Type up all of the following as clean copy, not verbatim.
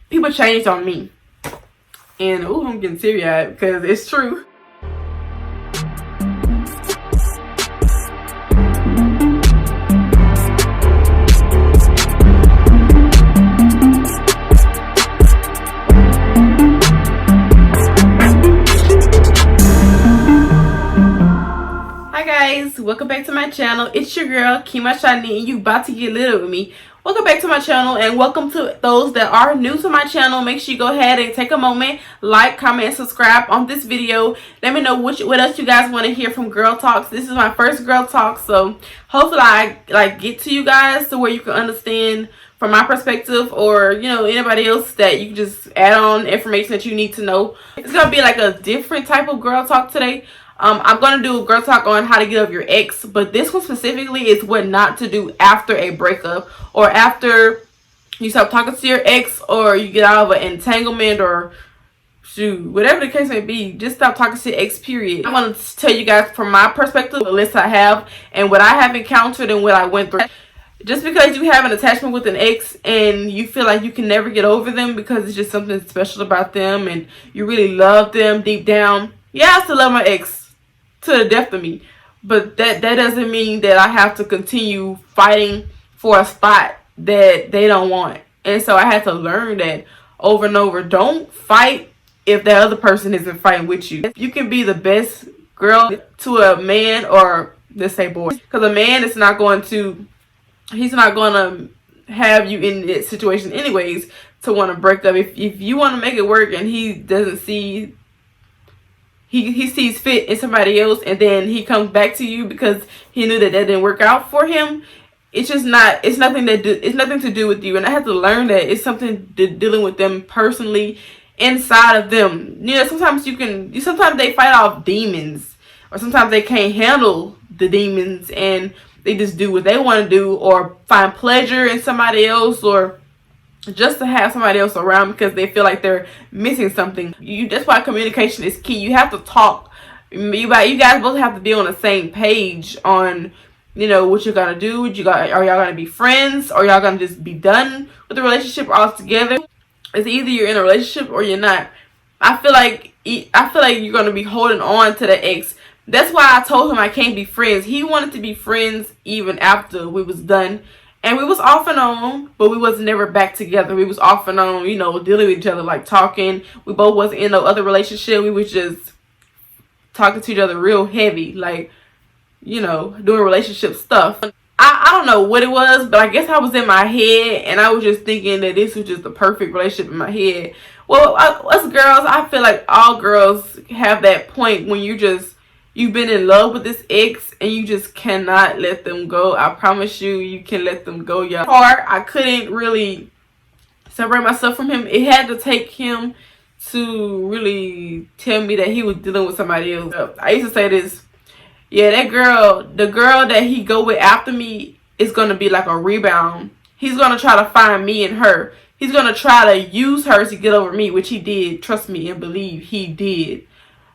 people changed on me. And I'm getting teary-eyed because it's true. Hi guys, welcome back to my channel. It's your girl Kima Shani, and you about to get lit with me. Welcome back to my channel, and welcome to those that are new to my channel. Make sure you go ahead and take a moment, like, comment, and subscribe on this video. Let me know what else you guys want to hear from Girl Talks. This is my first Girl Talk, so hopefully I get to you guys to where you can understand from my perspective, or anybody else that you can just add on information that you need to know. It's gonna be like a different type of Girl Talk today. I'm going to do a girl talk on how to get over your ex, but this one specifically is what not to do after a breakup, or after you stop talking to your ex, or you get out of an entanglement, or shoot, whatever the case may be. Just stop talking to your ex, period. I'm going to tell you guys from my perspective, the list I have and what I have encountered and what I went through. Just because you have an attachment with an ex and you feel like you can never get over them because it's just something special about them and you really love them deep down. Yeah, I still love my ex to the death of me, but that doesn't mean that I have to continue fighting for a spot that they don't want. And so I had to learn that over and over. Don't fight if that other person isn't fighting with you. You can be the best girl to a man, or let's say boy, because a man is not going to have you in that situation anyways to want to break up. If you want to make it work and he doesn't see, he sees fit in somebody else, and then he comes back to you because he knew that didn't work out for him. It's just not. It's nothing to do with you. And I had to learn that it's something dealing with them personally, inside of them. Sometimes sometimes they fight off demons, or sometimes they can't handle the demons and they just do what they want to do, or find pleasure in somebody else, or just to have somebody else around because they feel like they're missing something. That's why communication is key. You have to talk. You guys both have to be on the same page on, what you're gonna do. Are y'all gonna be friends, or y'all gonna just be done with the relationship altogether? It's either you're in a relationship or you're not. I feel like you're gonna be holding on to the ex. That's why I told him I can't be friends. He wanted to be friends even after we was done. And we was off and on, but we was never back together. We was off and on, dealing with each other, like talking. We both wasn't in no other relationship. We was just talking to each other real heavy, like, doing relationship stuff. I don't know what it was, but I guess I was in my head, and I was just thinking that this was just the perfect relationship in my head. Well, us girls, I feel like all girls have that point when you've been in love with this ex and you just cannot let them go. I promise you can let them go, y'all. I couldn't really separate myself from him. It had to take him to really tell me that he was dealing with somebody else. I used to say this. Yeah, the girl that he go with after me is going to be like a rebound. He's going to try to find me and her. He's going to try to use her to get over me, which he did. Trust me and believe he did.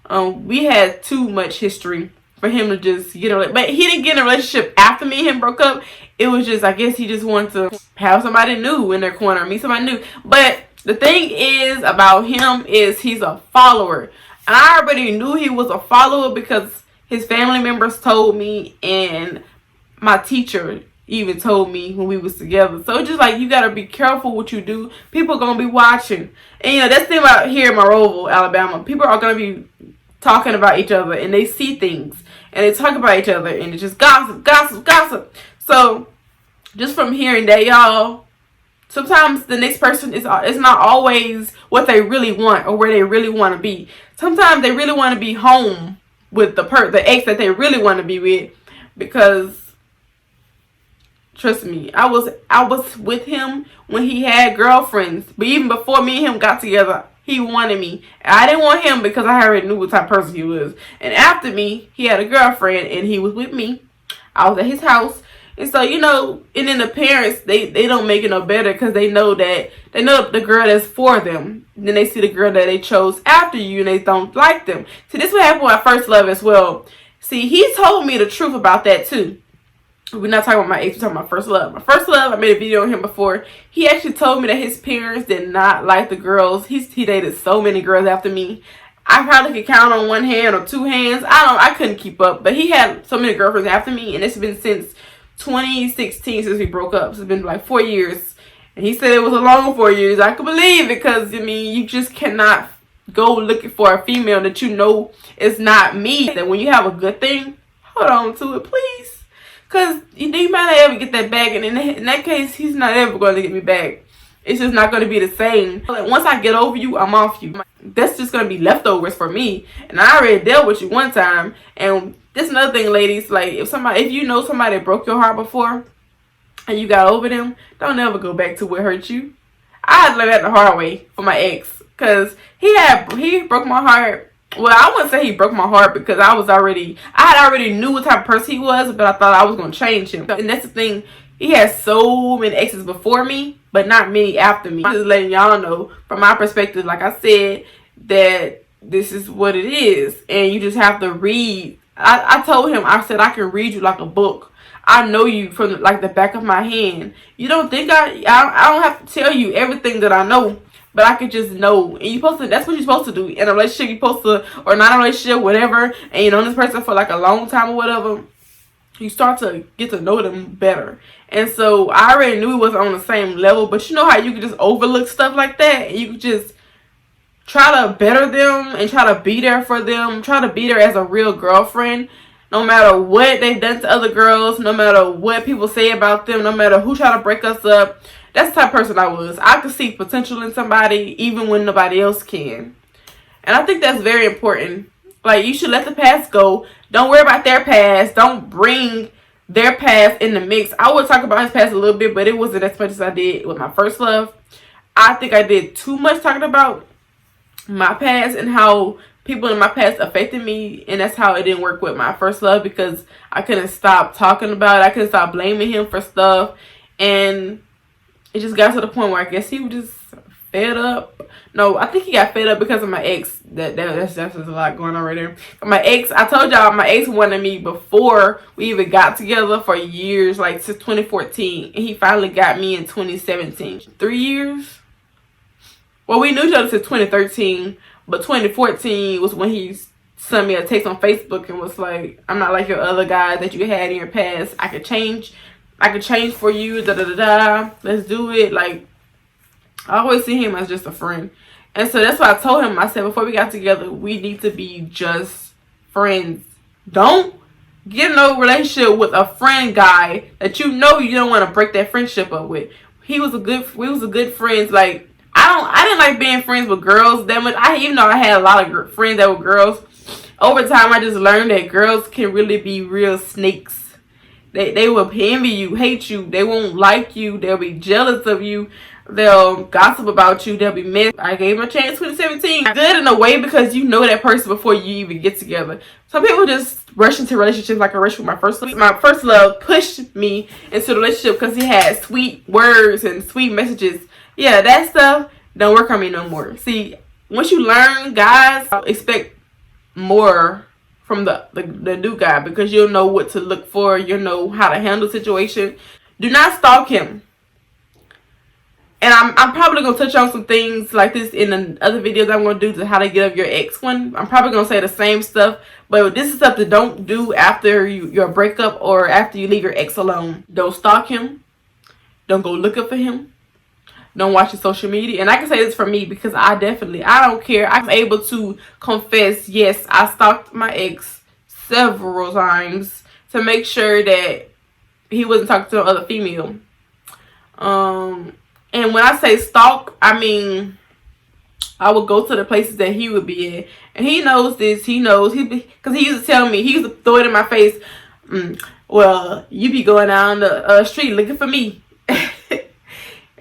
We had too much history for him to just get a, but he didn't get in a relationship after me and him broke up. It was just, I guess he just wanted to have somebody new in their corner, meet somebody new. But the thing is about him is he's a follower, and I already knew he was a follower because his family members told me, and my teacher even told me when we was together. So it's just like, you gotta be careful what you do. People are gonna be watching, and that's the thing about here in Monroeville, Alabama. People are gonna be talking about each other, and they see things and they talk about each other, and it's just gossip. So just from hearing that, y'all, sometimes the next person is not always what they really want or where they really want to be. Sometimes they really want to be home with the ex that they really want to be with, because trust me, I was with him when he had girlfriends, but even before me and him got together, he wanted me. I didn't want him because I already knew what type of person he was. And after me, he had a girlfriend and he was with me. I was at his house. And so, and then the parents, they don't make it no better because they know the girl that's for them. And then they see the girl that they chose after you and they don't like them. See, this is what happened with my first love as well. See, he told me the truth about that too. we're not talking about my ex, we're talking about first love. My first love, I made a video on him before. He actually told me that his parents did not like the girls. He dated so many girls after me. I probably could count on one hand or two hands. I couldn't keep up. But he had so many girlfriends after me, and it's been since 2016 since we broke up. So it's been like 4 years. And he said it was a long 4 years. I could believe it, because I mean, you just cannot go looking for a female that you know is not me. That when you have a good thing, hold on to it, please. Because you might not ever get that back. And in that case, he's not ever going to get me back. It's just not going to be the same. Like, once I get over you, I'm off you. That's just going to be leftovers for me. And I already dealt with you one time. And this another thing, ladies. Like, if you know somebody broke your heart before and you got over them, don't ever go back to what hurt you. I had to learn that the hard way for my ex. Because he broke my heart. Well, I wouldn't say he broke my heart, because I had already knew what type of person he was, but I thought I was going to change him. And that's the thing. He had so many exes before me, but not many after me. I'm just letting y'all know, from my perspective, like I said, that this is what it is. And you just have to read. I told him, I said, I can read you like a book. I know you from like the back of my hand. You don't think I don't have to tell you everything that I know. But I could just know. And that's what you're supposed to do. In a relationship, you're supposed to, or not a relationship, whatever, and you know this person for like a long time or whatever, you start to get to know them better. And so I already knew we wasn't on the same level, but you know how you could just overlook stuff like that? And you could just try to better them and try to be there for them. Try to be there as a real girlfriend. No matter what they've done to other girls, no matter what people say about them, no matter who try to break us up. That's the type of person I was. I could see potential in somebody even when nobody else can. And I think that's very important. Like, you should let the past go. Don't worry about their past. Don't bring their past in the mix. I would talk about his past a little bit, but it wasn't as much as I did with my first love. I think I did too much talking about my past and how people in my past affected me. And that's how it didn't work with my first love, because I couldn't stop talking about it. I couldn't stop blaming him for stuff. And it just got to the point where I guess he was just fed up. No, I think he got fed up because of my ex. That's a lot going on right there. My ex, I told y'all, my ex wanted me before we even got together for years, like since 2014. And he finally got me in 2017. 3 years? Well, we knew each other since 2013. But 2014 was when he sent me a text on Facebook and was like, I'm not like your other guys that you had in your past. I could change for you, let's do it. Like, I always see him as just a friend. And so that's why I told him, I said, before we got together, we need to be just friends. Don't get in a relationship with a friend guy that you know you don't want to break that friendship up with. We was a good friends. Like, I didn't like being friends with girls that much. Even though I had a lot of friends that were girls, over time I just learned that girls can really be real snakes. They will envy you, hate you. They won't like you. They'll be jealous of you. They'll gossip about you. They'll be mad. I gave him a chance 2017. Good in a way, because you know that person before you even get together. Some people just rush into relationships like I rushed with my first love. My first love pushed me into the relationship because he had sweet words and sweet messages. Yeah, that stuff don't work on me no more. See, once you learn, guys, expect more from the new guy, because you'll know what to look for. You'll know how to handle the situation. Do not stalk him. And I'm probably going to touch on some things like this in the other videos I'm going to do to how to get up your ex one. I'm probably going to say the same stuff, but this is stuff that don't do after your breakup or after you leave your ex alone. Don't stalk him. Don't go looking for him. Don't watch his social media. And I can say this for me, because I don't care. I'm able to confess, yes, I stalked my ex several times to make sure that he wasn't talking to another female. And when I say stalk, I mean, I would go to the places that he would be in. And he knows this. He knows. Because he used to tell me, he used to throw it in my face. Well, you be going down the street looking for me.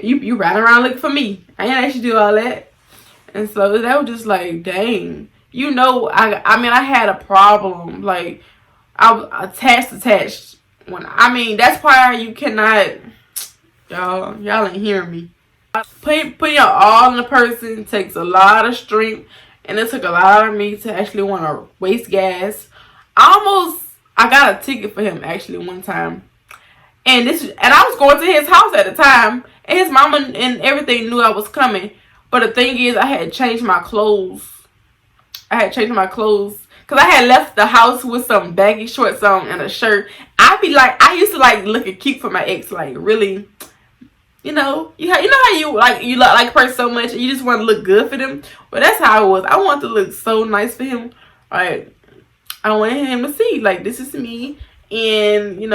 You riding around looking for me. I ain't actually do all that. And so that was just like, dang. You know, I mean, I had a problem. Like, I was attached. That's why you cannot... Y'all ain't hearing me. Putting your all in a person takes a lot of strength, and it took a lot of me to actually want to waste gas. I got a ticket for him actually one time. And I was going to his house at the time, and his mama and everything knew I was coming. But the thing is, I had changed my clothes. Because I had left the house with some baggy shorts on and a shirt. I used to like looking cute for my ex, like really, you know how you look like a person so much and you just want to look good for them. Well, that's how I was. I wanted to look so nice for him. Like, I wanted him to see, like, this is me, and you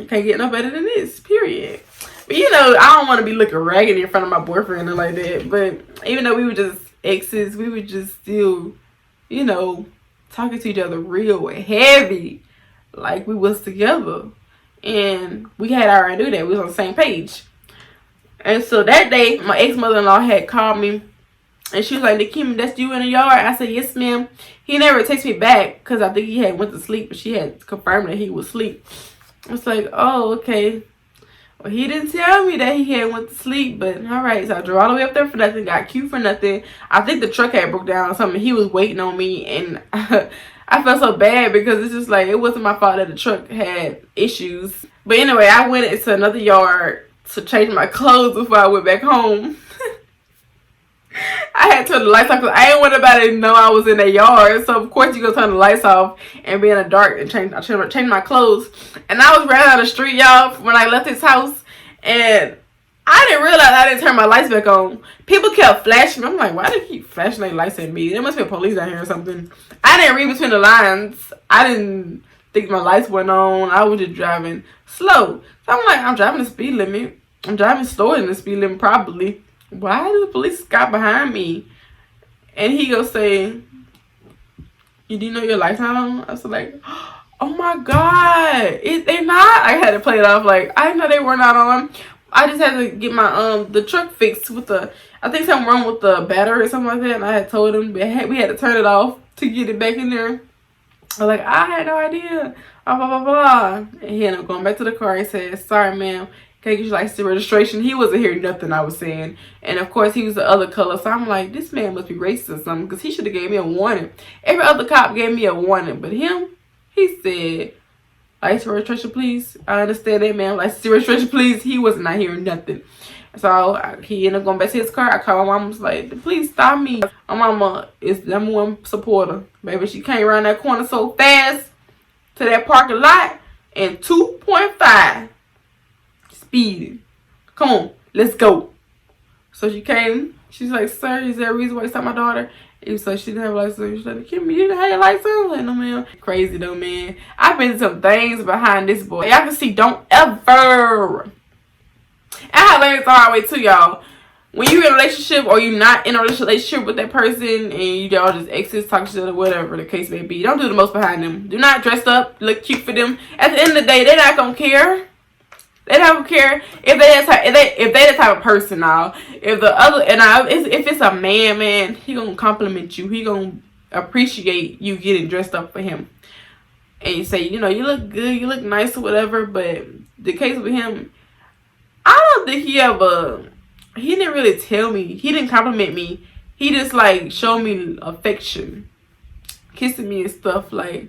can't get no better than this, period. But I don't want to be looking raggedy in front of my boyfriend or like that. But even though we were just exes, we were just still, talking to each other real heavy, like we was together. And we had already knew that. We was on the same page. And so that day, my ex-mother-in-law had called me. And she was like, Nikema, that's you in the yard? I said, yes, ma'am. He never texted me back because I think he had went to sleep. But she had confirmed that he was asleep. I was like, oh, okay. Well, he didn't tell me that he had went to sleep. But all right. So I drove all the way up there for nothing. Got cute for nothing. I think the truck had broke down or something. He was waiting on me. And I felt so bad because it's just like, it wasn't my fault that the truck had issues. But anyway, I went into another yard to change my clothes before I went back home. I had to turn the lights off because I didn't want nobody to know I was in the yard. So of course you gonna turn the lights off and be in the dark and change my clothes. And I was running down the street, y'all, when I left his house, and I didn't realize I didn't turn my lights back on. People kept flashing. I'm like, why do they keep flashing their lights at me? There must be a police out here or something. I didn't read between the lines. I didn't think my lights went on. I was just driving slow. So I'm like, I'm driving the speed limit. I'm driving slower than the speed limit probably. Why did the police got behind me? And he go say, you do know your lights not on? I was like, oh my God, they not? I had to play it off like, I didn't know they were not on. I just had to get my the truck fixed with I think something wrong with the battery or something like that. And I had told him we had to turn it off to get it back in there. I was like, I had no idea. Blah, blah, blah, blah. And he ended up going back to the car. He said, sorry, ma'am. Can't get your license registration. He wasn't hearing nothing I was saying. And of course, he was the other color. So I'm like, this man must be racist or something, because he should have gave me a warning. Every other cop gave me a warning. But him, he said, license registration, please. I understand that, man. License registration, please. He was not hearing nothing. So he ended up going back to his car. I called my mom. Was like, please stop me. My mama is the #1 supporter. Baby, she came around that corner so fast to that parking lot in 2.5. Speeding. Come on, let's go. So she came. She's like, sir, is there a reason why you stopped my daughter? And so she didn't have a license. She's like, Nikema, you didn't have your license? I was like, no, man. Crazy though, man. I've been some things behind this boy. Y'all can see, don't ever. I have learned the hard way too, y'all. When you're in a relationship or you're not in a relationship with that person and y'all just exes, talk shit, or whatever the case may be, don't do the most behind them. Do not dress up, look cute for them. At the end of the day, they're not gonna care. They don't care if they the type of person now. If the other if it's a man, he gonna compliment you. He gonna appreciate you getting dressed up for him. And you say, you look good, you look nice or whatever. But the case with him, I don't think he didn't really tell me. He didn't compliment me. He just like showed me affection, kissing me and stuff, like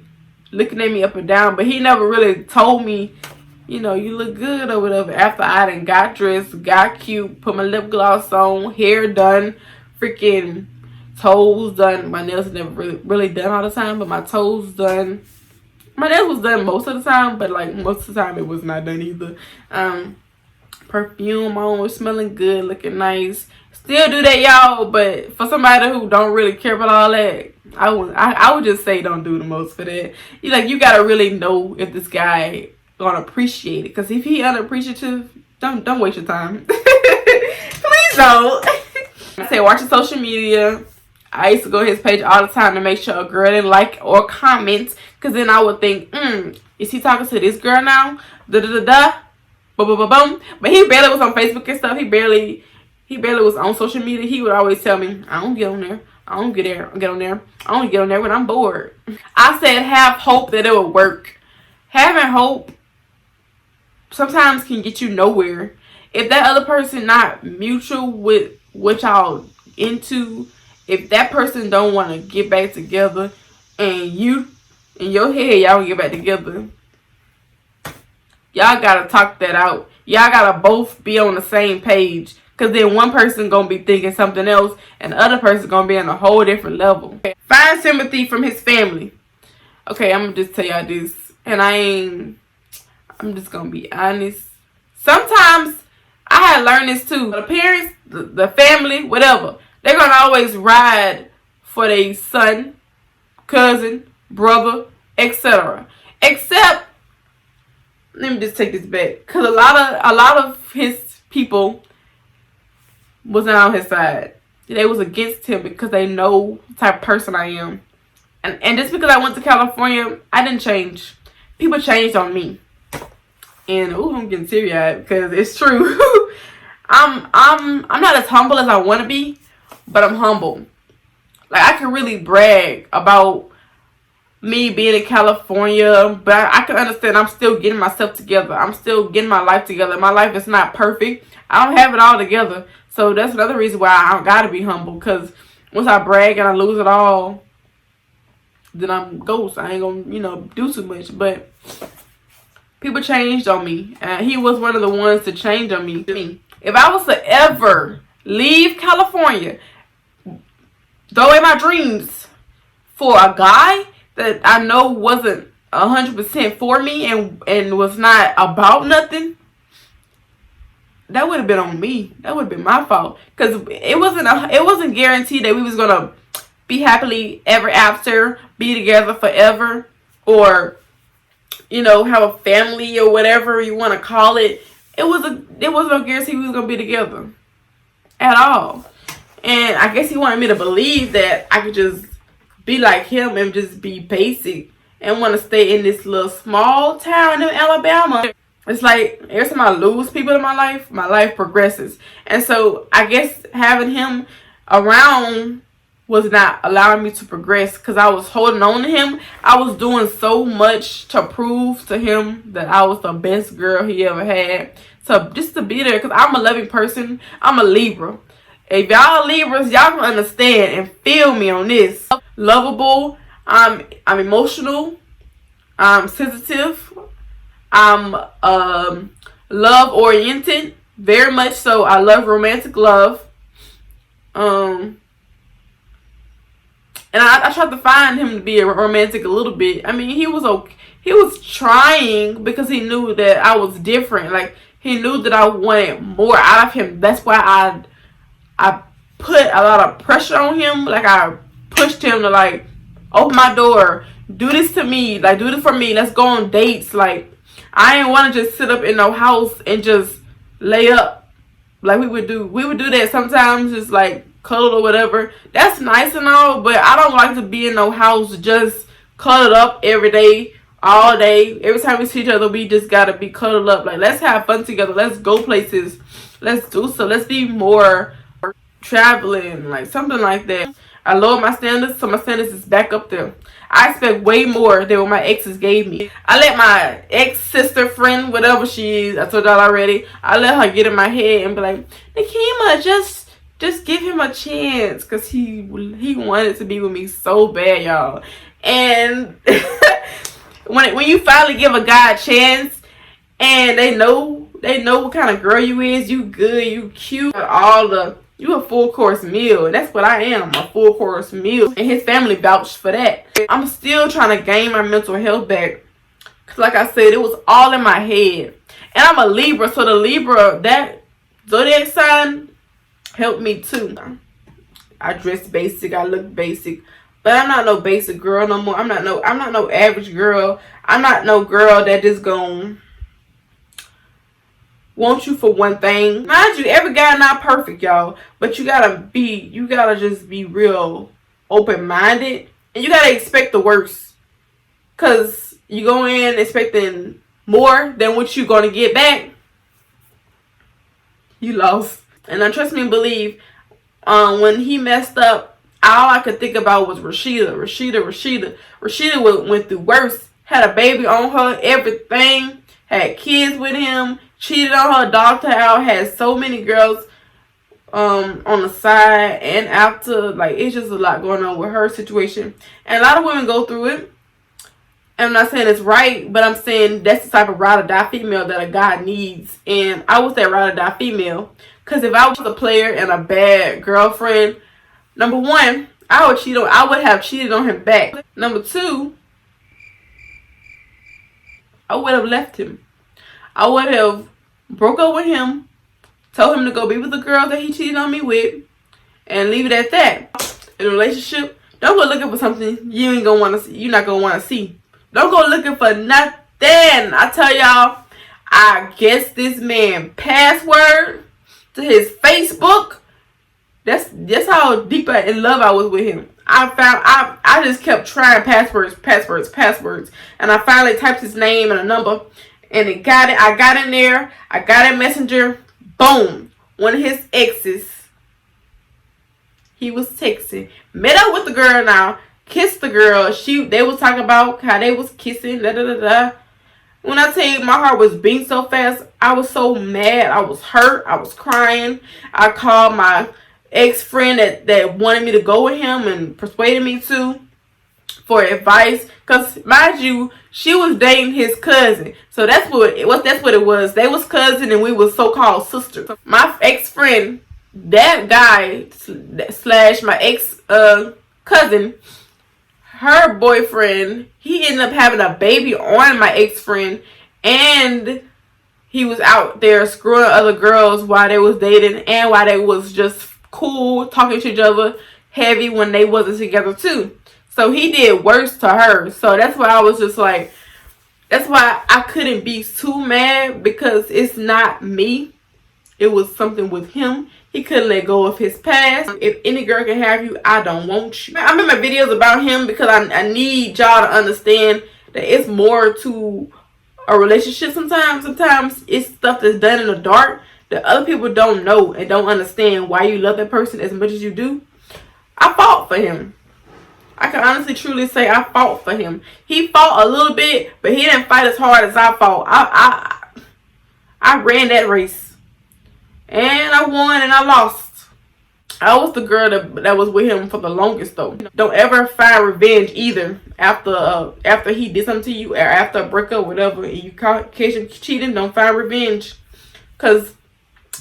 looking at me up and down. But he never really told me, you look good or whatever. After I done got dressed, got cute, put my lip gloss on, hair done, freaking toes done. My nails never really done all the time, but my toes done. My nails was done most of the time, but like most of the time it was not done either. Perfume on, was smelling good, looking nice. Still do that, y'all, but for somebody who don't really care about all that, I would just say don't do the most for that. You gotta really know if this guy gonna appreciate it, because if he unappreciative, don't waste your time. Please don't. I say watch his social media. I used to go to his page all the time to make sure a girl didn't like or comment, because then I would think, is he talking to this girl now? Boom. But he barely was on Facebook and stuff. He barely was on social media. He would always tell me, I don't get on there. I don't get on there. I only get on there when I'm bored. I said have hope that it will work. Having hope sometimes can get you nowhere. If that other person not mutual with what y'all into, if that person don't want to get back together, and you in your head y'all get back together, y'all gotta talk that out. Y'all gotta both be on the same page. Because then one person gonna be thinking something else, and the other person gonna be on a whole different level. Find sympathy from his family. Okay, I'm gonna just tell y'all this. And I'm just gonna be honest. Sometimes I had learned this too. The parents, the family, whatever, they're gonna always ride for their son, cousin, brother, etc. Except, let me just take this back, because a lot of his people wasn't on his side. They was against him because they know the type of person I am. And just because I went to California, I didn't change. People changed on me. And I'm getting teary-eyed because it's true. I'm not as humble as I want to be, but I'm humble. Like, I can really brag about me being in California, but I can understand I'm still getting myself together. I'm still getting my life together. My life is not perfect. I don't have it all together. So that's another reason why I gotta be humble. Because once I brag and I lose it all, then I'm ghost. I ain't gonna, do too much. But people changed on me. And he was one of the ones to change on me. If I was to ever leave California, throw away my dreams for a guy that I know wasn't 100% for me and was not about nothing, that would have been on me. That would have been my fault. Because it wasn't guaranteed that we was gonna be happily ever after, be together forever, or have a family or whatever you want to call it. It was no guarantee we was gonna be together at all. And I guess he wanted me to believe that I could just be like him and just be basic and want to stay in this little small town in Alabama. It's like every time I lose people in my life progresses. And so I guess having him around was not allowing me to progress because I was holding on to him. I was doing so much to prove to him that I was the best girl he ever had. So just to be there, because I'm a loving person. I'm a Libra. If y'all Libras, y'all can understand and feel me on this. Lovable. I'm emotional. I'm sensitive. I'm love oriented. Very much so. I love romantic love. And I tried to find him to be romantic a little bit. I mean, he was okay. He was trying because he knew that I was different. Like, he knew that I wanted more out of him. That's why I put a lot of pressure on him. Like, I pushed him to, like, open my door. Do this to me. Like, do this for me. Let's go on dates. Like, I didn't want to just sit up in no house and just lay up like we would do. We would do that sometimes, just like cuddle or whatever. That's nice and all, but I don't like to be in no house just cuddled up every day, all day. Every time we see each other, we just gotta be cuddled up. Like, let's have fun together. Let's go places. Let's do so. Let's be more traveling, like something like that. I lowered my standards, so my standards is back up there. I expect way more than what my exes gave me. I let my ex-sister friend, whatever she is, I told y'all already, I let her get in my head and be like, Nikema, just give him a chance, because he wanted to be with me so bad, y'all. And when you finally give a guy a chance and they know what kind of girl you is, you good, you cute, you a full course meal. And that's what I am, a full course meal. And his family vouched for that. I'm still trying to gain my mental health back. Because like I said, it was all in my head. And I'm a Libra, so the Libra, that zodiac sign, helped me too. I dress basic, I look basic. But I'm not no basic girl no more. I'm not no average girl. I'm not no girl that just gonna want you for one thing. Mind you, every guy not perfect, y'all. But you gotta just be real open-minded. And you gotta expect the worst. Cause you go in expecting more than what you gonna get back. You lost. And trust me and believe, when he messed up, all I could think about was Rashida. Rashida went through worse. Had a baby on her, everything. Had kids with him. Cheated on her, dogged her out. Had so many girls on the side and after. Like, it's just a lot going on with her situation. And a lot of women go through it. And I'm not saying it's right, but I'm saying that's the type of ride or die female that a guy needs. And I was that ride or die female. Because if I was a player and a bad girlfriend, number one, I would have cheated on him back. Number two, I would have left him. I would have broke up with him, told him to go be with the girl that he cheated on me with, and leave it at that. In a relationship, don't go looking for something you ain't gonna want to see. You're not gonna want to see. Don't go looking for nothing. I tell y'all, I guess this man password to his Facebook. That's how deep in love I was with him. I just kept trying passwords, and I finally typed his name and a number, and I got in there. I got in Messenger. Boom. One of his exes. He was texting. Met up with the girl now. Kissed the girl. They was talking about how they was kissing. Da da da da. When I tell you my heart was beating so fast, I was so mad. I was hurt. I was crying. I called my ex-friend that wanted me to go with him and persuaded me to for advice. Because mind you, she was dating his cousin. So that's what it was. They was cousin and we was so-called sisters. My ex-friend, that guy slash my ex cousin, her boyfriend, he ended up having a baby on my ex-friend, and he was out there screwing other girls while they was dating and while they was just cool, talking to each other heavy when they wasn't together too. So he did worse to her. So that's why I was just like, that's why I couldn't be too mad, because it's not me. It was something with him. He couldn't let go of his past. If any girl can have you, I don't want you. I make my videos about him because I need y'all to understand that it's more to a relationship sometimes. Sometimes it's stuff that's done in the dark that other people don't know and don't understand why you love that person as much as you do. I fought for him. I can honestly truly say I fought for him. He fought a little bit, but he didn't fight as hard as I fought. I ran that race. And I won and I lost. I was the girl that was with him for the longest though. Don't ever find revenge either after he did something to you, or after a breakup, whatever, and you catch him cheating. Don't find revenge, cause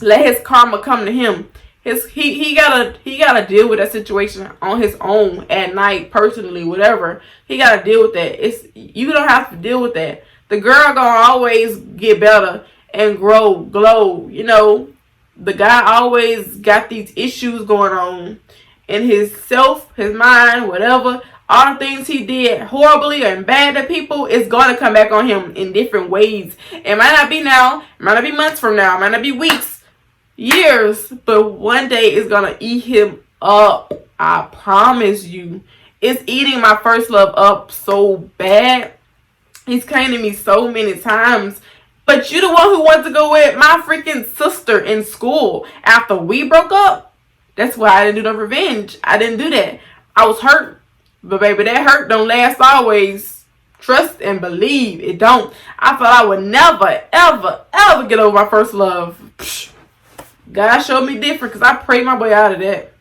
let his karma come to him. He gotta deal with that situation on his own at night, personally, whatever. He gotta deal with that. You don't have to deal with that. The girl gonna always get better and glow. You know. The guy always got these issues going on in his mind, whatever. All the things he did horribly and bad to people is going to come back on him in different ways. It might not be now, it might not be months from now, it might not be weeks, years, but one day it's going to eat him up. I promise you. It's eating my first love up so bad. He's came to me so many times. But you the one who wants to go with my freaking sister in school after we broke up. That's why I didn't do no revenge. I didn't do that. I was hurt. But baby, that hurt don't last always. Trust and believe. It don't. I thought I would never, ever, ever get over my first love. Psh. God showed me different, because I prayed my way out of that.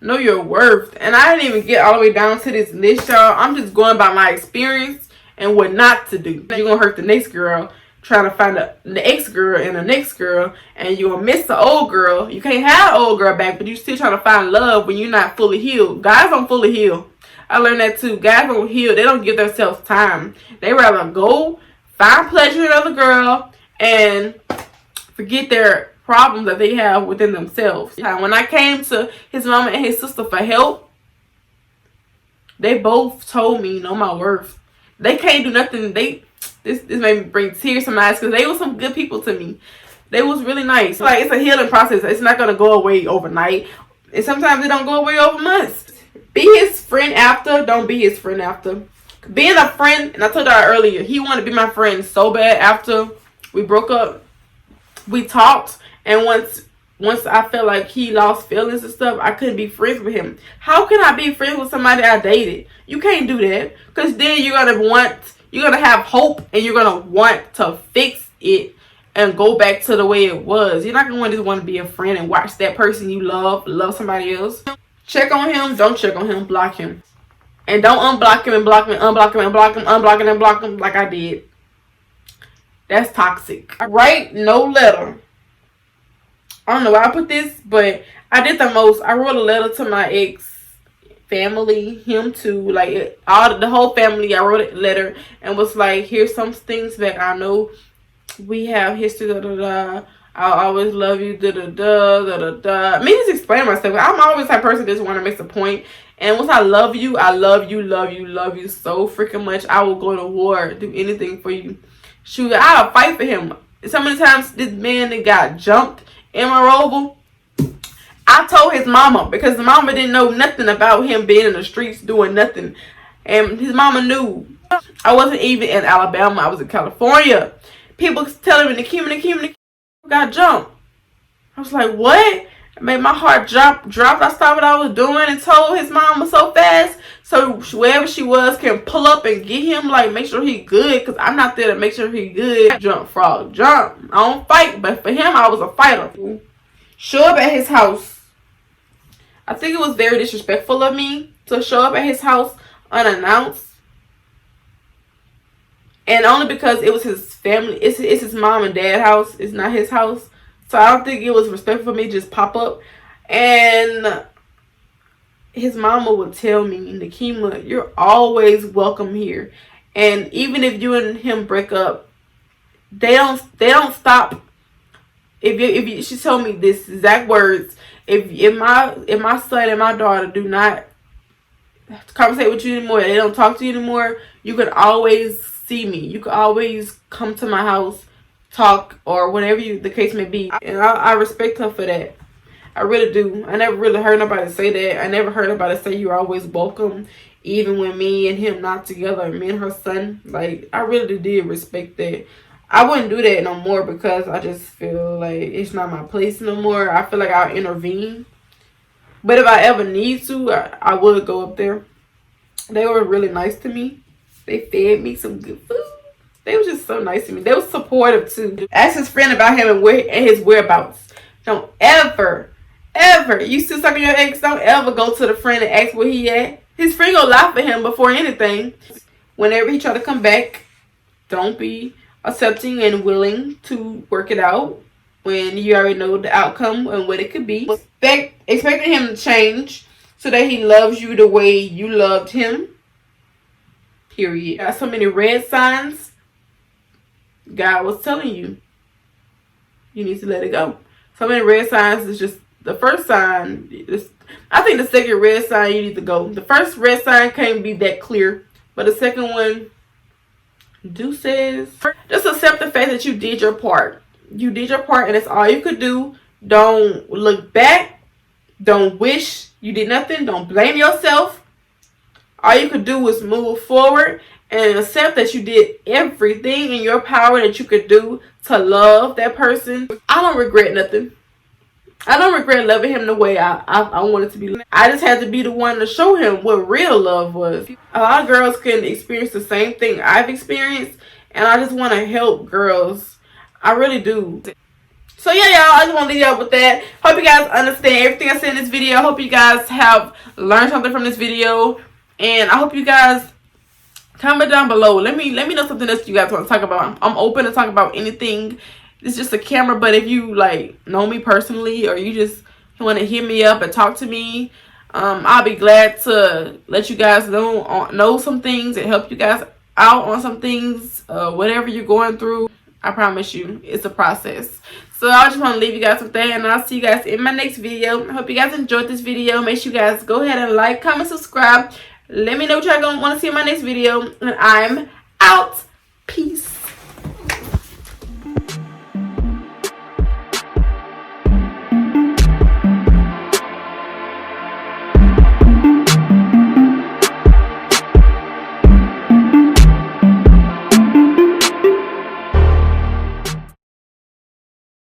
Know your worth. And I didn't even get all the way down to this list, y'all. I'm just going by my experience and what not to do. You're going to hurt the next girl. Trying to find the ex girl and the next girl, and you're gonna miss the old girl. You can't have the old girl back, but you're still trying to find love when you're not fully healed. Guys don't fully heal. I learned that too. Guys don't heal. They don't give themselves time. They rather go find pleasure in another girl and forget their problems that they have within themselves. When I came to his mama and his sister for help, they both told me, know my worth. They can't do nothing. This made me bring tears to my eyes, because they were some good people to me. They was really nice. Like, it's a healing process. It's not going to go away overnight. And sometimes it don't go away over months. Be his friend after. Don't be his friend after. Being a friend, and I told y'all earlier, he wanted to be my friend so bad after we broke up. We talked, and once I felt like he lost feelings and stuff, I couldn't be friends with him. How can I be friends with somebody I dated? You can't do that, because then you're going to have hope, and you're going to want to fix it and go back to the way it was. You're not going to just want to be a friend and watch that person you love somebody else. Check on him. Don't check on him. Block him. And don't unblock him and block him and unblock him and block him, unblock him and block him like I did. That's toxic. I write no letter. I don't know why I put this, but I did the most. I wrote a letter to my ex family, him too, like the whole family. I wrote a letter and was like, here's some things back. I know we have history, da da da. I'll always love you, da da da da da da. I mean, just explain myself. I'm always that person that just want to make a point. And once I love you, I love you, love you, love you so freaking much. I will go to war, do anything for you. Shoot, I'll fight for him. So many times this man that got jumped in my Roval, I told his mama, because the mama didn't know nothing about him being in the streets doing nothing. And his mama knew. I wasn't even in Alabama. I was in California. People telling me, Nikema got jumped. I was like, what? It made my heart drop. I stopped what I was doing and told his mama so fast. So wherever she was can pull up and get him, like make sure he good. Because I'm not there to make sure he good. Jump, frog, jump. I don't fight. But for him, I was a fighter. Show up at his house. I think it was very disrespectful of me to show up at his house unannounced. And only because it was his family. It's his mom and dad house. It's not his house. So I don't think it was respectful for me to just pop up. And his mama would tell me, Nikema, you're always welcome here. And even if you and him break up, they don't stop. She told me this exact words. If my son and my daughter do not conversate with you anymore, they don't talk to you anymore, you can always see me. You can always come to my house, talk, or whatever the case may be. And I respect her for that. I really do. I never really heard nobody say that. I never heard nobody say you're always welcome, even when me and him not together, me and her son. Like, I really did respect that. I wouldn't do that no more because I just feel like it's not my place no more. I feel like I'll intervene. But if I ever need to, I would go up there. They were really nice to me. They fed me some good food. They were just so nice to me. They were supportive too. Ask his friend about him and his whereabouts. Don't ever, you still talking to your ex, don't ever go to the friend and ask where he at. His friend gonna lie for him before anything. Whenever he try to come back, don't be accepting and willing to work it out when you already know the outcome and what it could be. Expecting him to change so that he loves you the way you loved him. Period. Got so many red signs. God was telling you, you need to let it go. So many red signs is just the first sign. I think the second red sign you need to go. The first red sign can't be that clear, but the second one, deuces. Just accept the fact that you did your part. You did your part, and that's all you could do. Don't look back. Don't wish you did nothing. Don't blame yourself. All you could do was move forward and accept that you did everything in your power that you could do to love that person. I don't regret nothing. I don't regret loving him the way I wanted to be. I just had to be the one to show him what real love was. A lot of girls can experience the same thing I've experienced, and I just want to help girls. I really do. So yeah, y'all, I just want to leave y'all with that. Hope you guys understand everything I said in this video. I hope you guys have learned something from this video. And I hope you guys comment down below. Let me know something else you guys want to talk about. I'm open to talk about anything. It's just a camera, but if you like know me personally or you just want to hit me up and talk to me, I'll be glad to let you guys know some things and help you guys out on some things. Whatever you're going through, I promise you, it's a process. So I just want to leave you guys with that, and I'll see you guys in my next video. I hope you guys enjoyed this video. Make sure you guys go ahead and like, comment, subscribe. Let me know what y'all gonna want to see in my next video, and I'm out.